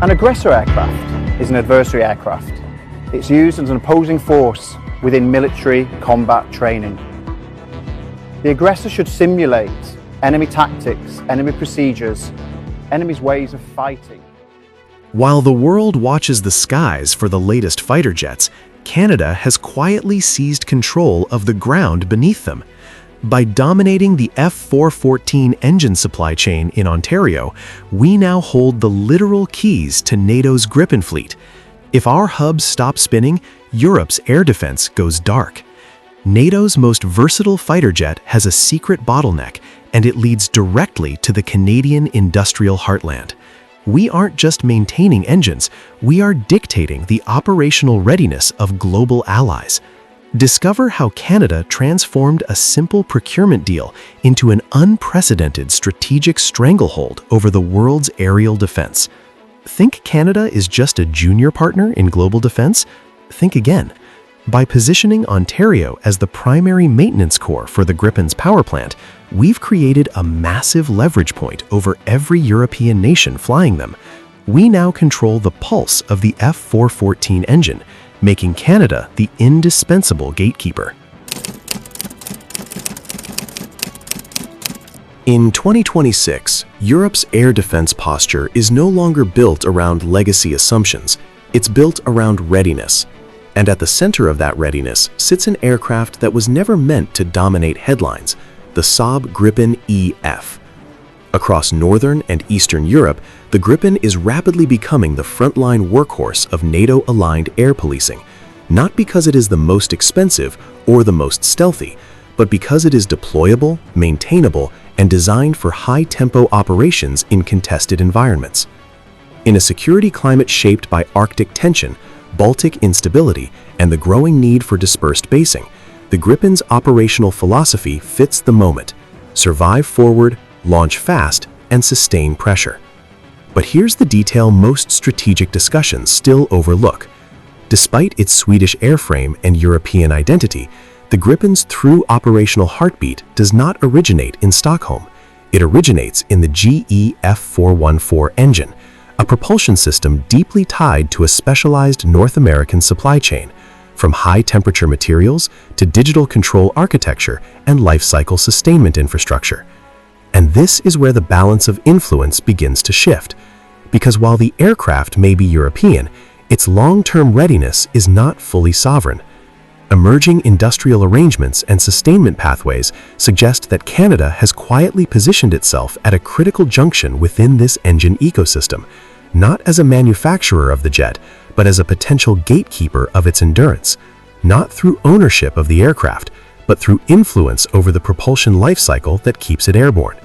An aggressor aircraft is an adversary aircraft. It's used as an opposing force within military combat training. The aggressor should simulate enemy tactics, enemy procedures, enemy's ways of fighting. While the world watches the skies for the latest fighter jets, Canada has quietly seized control of the ground beneath them. By dominating the F414 engine supply chain in Ontario, we now hold the literal keys to NATO's Gripen fleet. If our hubs stop spinning, Europe's air defense goes dark. NATO's most versatile fighter jet has a secret bottleneck, and it leads directly to the Canadian industrial heartland. We aren't just maintaining engines, we are dictating the operational readiness of global allies. Discover how Canada transformed a simple procurement deal into an unprecedented strategic stranglehold over the world's aerial defense. Think Canada is just a junior partner in global defense? Think again. By positioning Ontario as the primary maintenance core for the Gripens power plant, we've created a massive leverage point over every European nation flying them. We now control the pulse of the F414 engine, making Canada the indispensable gatekeeper. In 2026, Europe's air defense posture is no longer built around legacy assumptions, it's built around readiness. And at the center of that readiness sits an aircraft that was never meant to dominate headlines, the Saab Gripen E. Across northern and eastern Europe, the Gripen is rapidly becoming the frontline workhorse of NATO-aligned air policing, not because it is the most expensive or the most stealthy, but because it is deployable, maintainable, and designed for high-tempo operations in contested environments. In a security climate shaped by Arctic tension, Baltic instability, and the growing need for dispersed basing, the Gripen's operational philosophy fits the moment: survive forward, launch fast, and sustain pressure. But here's the detail most strategic discussions still overlook. Despite its Swedish airframe and European identity, the Gripen's true operational heartbeat does not originate in Stockholm. It originates in the GE F414 engine, a propulsion system deeply tied to a specialized North American supply chain, from high-temperature materials to digital control architecture and lifecycle sustainment infrastructure. And this is where the balance of influence begins to shift, because while the aircraft may be European, its long-term readiness is not fully sovereign. Emerging industrial arrangements and sustainment pathways suggest that Canada has quietly positioned itself at a critical junction within this engine ecosystem, not as a manufacturer of the jet, but as a potential gatekeeper of its endurance, not through ownership of the aircraft, but through influence over the propulsion lifecycle that keeps it airborne.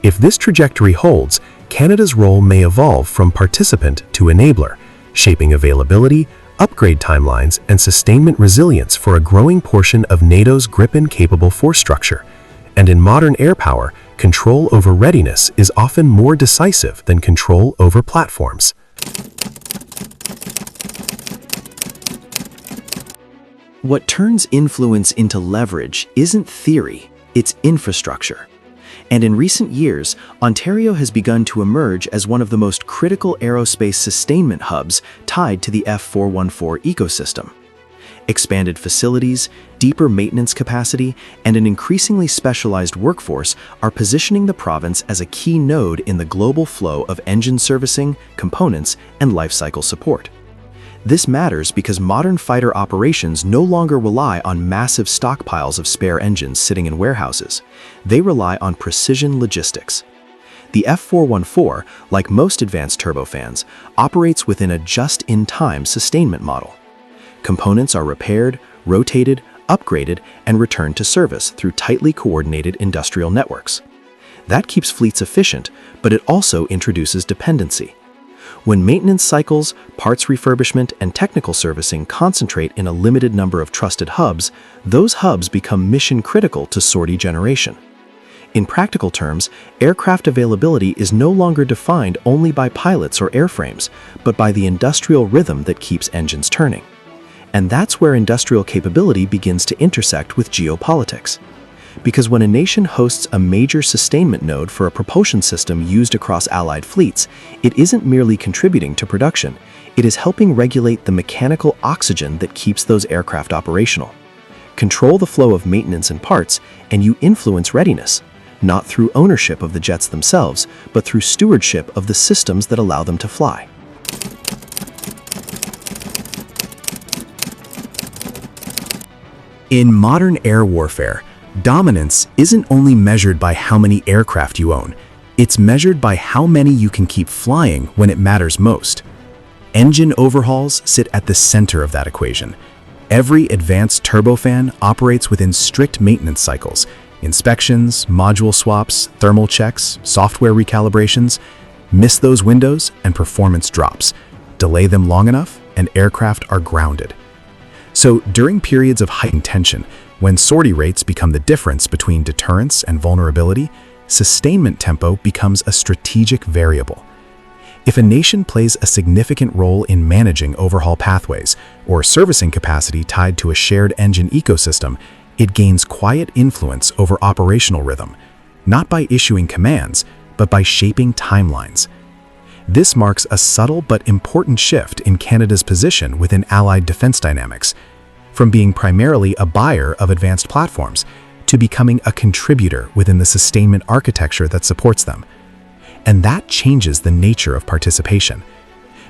If this trajectory holds, Canada's role may evolve from participant to enabler, shaping availability, upgrade timelines, and sustainment resilience for a growing portion of NATO's Gripen-capable force structure. And in modern air power, control over readiness is often more decisive than control over platforms. What turns influence into leverage isn't theory, it's infrastructure. And in recent years, Ontario has begun to emerge as one of the most critical aerospace sustainment hubs tied to the F414 ecosystem. Expanded facilities, deeper maintenance capacity, and an increasingly specialized workforce are positioning the province as a key node in the global flow of engine servicing, components, and lifecycle support. This matters because modern fighter operations no longer rely on massive stockpiles of spare engines sitting in warehouses. They rely on precision logistics. The F414, like most advanced turbofans, operates within a just-in-time sustainment model. Components are repaired, rotated, upgraded, and returned to service through tightly coordinated industrial networks. That keeps fleets efficient, but it also introduces dependency. When maintenance cycles, parts refurbishment, and technical servicing concentrate in a limited number of trusted hubs, those hubs become mission-critical to sortie generation. In practical terms, aircraft availability is no longer defined only by pilots or airframes, but by the industrial rhythm that keeps engines turning. And that's where industrial capability begins to intersect with geopolitics. because when a nation hosts a major sustainment node for a propulsion system used across Allied fleets, it isn't merely contributing to production, it is helping regulate the mechanical oxygen that keeps those aircraft operational. Control the flow of maintenance and parts, and you influence readiness, not through ownership of the jets themselves, but through stewardship of the systems that allow them to fly. In modern air warfare, dominance isn't only measured by how many aircraft you own, it's measured by how many you can keep flying when it matters most. Engine overhauls sit at the center of that equation. Every advanced turbofan operates within strict maintenance cycles: inspections, module swaps, thermal checks, software recalibrations. Miss those windows and performance drops. Delay them long enough and aircraft are grounded. So during periods of heightened tension, when sortie rates become the difference between deterrence and vulnerability, sustainment tempo becomes a strategic variable. If a nation plays a significant role in managing overhaul pathways or servicing capacity tied to a shared engine ecosystem, it gains quiet influence over operational rhythm, not by issuing commands, but by shaping timelines. This marks a subtle but important shift in Canada's position within Allied defense dynamics, from being primarily a buyer of advanced platforms to becoming a contributor within the sustainment architecture that supports them. And that changes the nature of participation,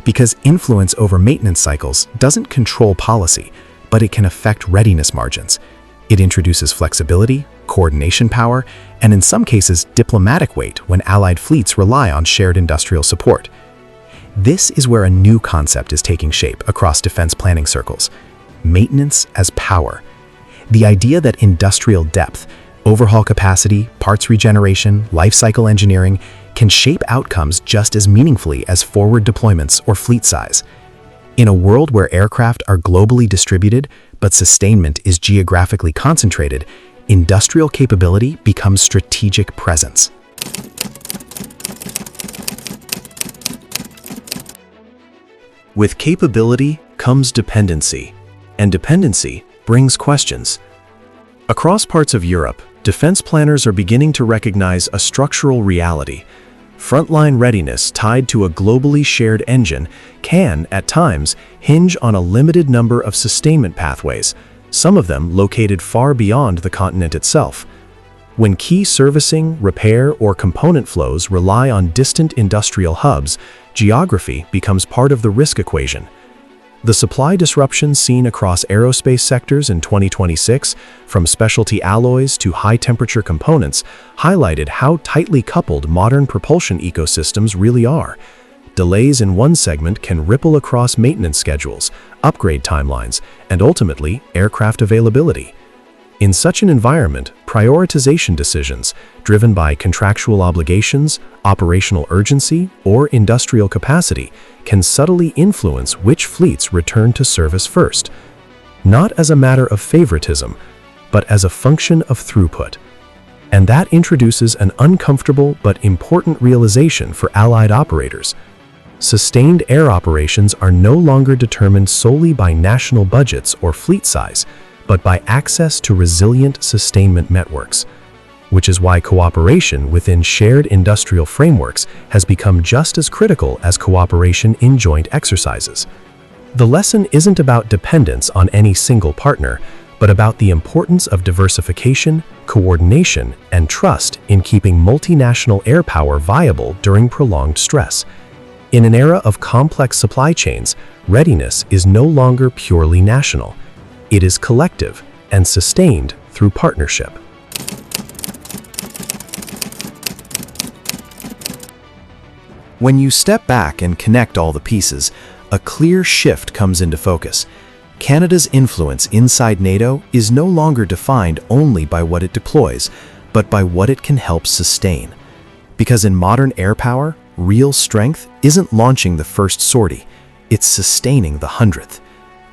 because influence over maintenance cycles doesn't control policy, but it can affect readiness margins. It introduces flexibility, coordination power, and in some cases diplomatic weight when Allied fleets rely on shared industrial support. This is where a new concept is taking shape across defense planning circles: maintenance as power. The idea that industrial depth, overhaul capacity, parts regeneration, lifecycle engineering can shape outcomes just as meaningfully as forward deployments or fleet size. In a world where aircraft are globally distributed, but sustainment is geographically concentrated, industrial capability becomes strategic presence. With capability comes dependency, and dependency brings questions. Across parts of Europe, defense planners are beginning to recognize a structural reality. Frontline readiness tied to a globally shared engine can, at times, hinge on a limited number of sustainment pathways, some of them located far beyond the continent itself. When key servicing, repair, or component flows rely on distant industrial hubs, geography becomes part of the risk equation. The supply disruptions seen across aerospace sectors in 2026, from specialty alloys to high-temperature components, highlighted how tightly coupled modern propulsion ecosystems really are. Delays in one segment can ripple across maintenance schedules, upgrade timelines, and ultimately, aircraft availability. In such an environment, prioritization decisions, driven by contractual obligations, operational urgency, or industrial capacity, can subtly influence which fleets return to service first, not as a matter of favoritism, but as a function of throughput. And that introduces an uncomfortable but important realization for Allied operators. Sustained air operations are no longer determined solely by national budgets or fleet size, but by access to resilient sustainment networks, which is why cooperation within shared industrial frameworks has become just as critical as cooperation in joint exercises. The lesson isn't about dependence on any single partner, but about the importance of diversification, coordination, and trust in keeping multinational air power viable during prolonged stress. In an era of complex supply chains, readiness is no longer purely national. It is collective and sustained through partnership. When you step back and connect all the pieces, a clear shift comes into focus. Canada's influence inside NATO is no longer defined only by what it deploys, but by what it can help sustain. Because in modern air power, real strength isn't launching the first sortie, it's sustaining the 100th.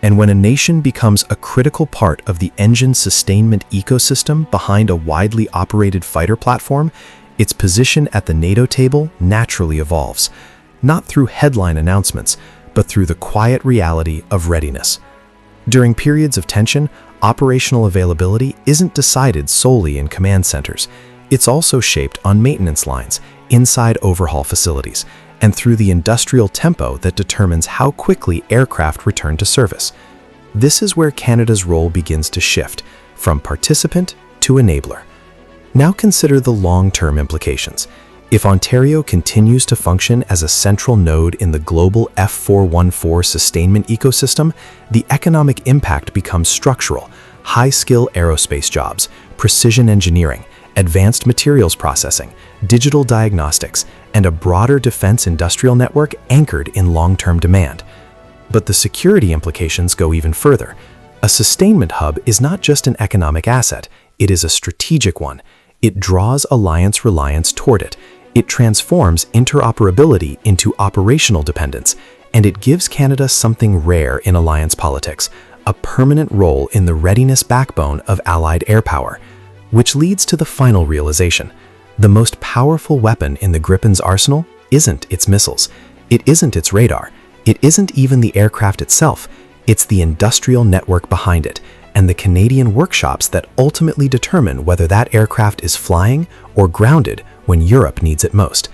And when a nation becomes a critical part of the engine sustainment ecosystem behind a widely operated fighter platform, its position at the NATO table naturally evolves, not through headline announcements, but through the quiet reality of readiness. During periods of tension, operational availability isn't decided solely in command centers. It's also shaped on maintenance lines, inside overhaul facilities, and through the industrial tempo that determines how quickly aircraft return to service. This is where Canada's role begins to shift, from participant to enabler. Now consider the long-term implications. If Ontario continues to function as a central node in the global F414 sustainment ecosystem, the economic impact becomes structural. High-skill aerospace jobs, precision engineering, advanced materials processing, digital diagnostics, and a broader defense industrial network anchored in long-term demand. But the security implications go even further. A sustainment hub is not just an economic asset, it is a strategic one. It draws alliance reliance toward it. It transforms interoperability into operational dependence, and it gives Canada something rare in alliance politics, a permanent role in the readiness backbone of Allied air power. Which leads to the final realization. The most powerful weapon in the Gripens arsenal isn't its missiles. It isn't its radar. It isn't even the aircraft itself. It's the industrial network behind it, and the Canadian workshops that ultimately determine whether that aircraft is flying or grounded when Europe needs it most.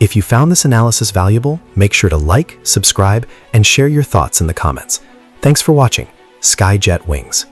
If you found this analysis valuable, make sure to like, subscribe, and share your thoughts in the comments. Thanks for watching. Skyjet Wings.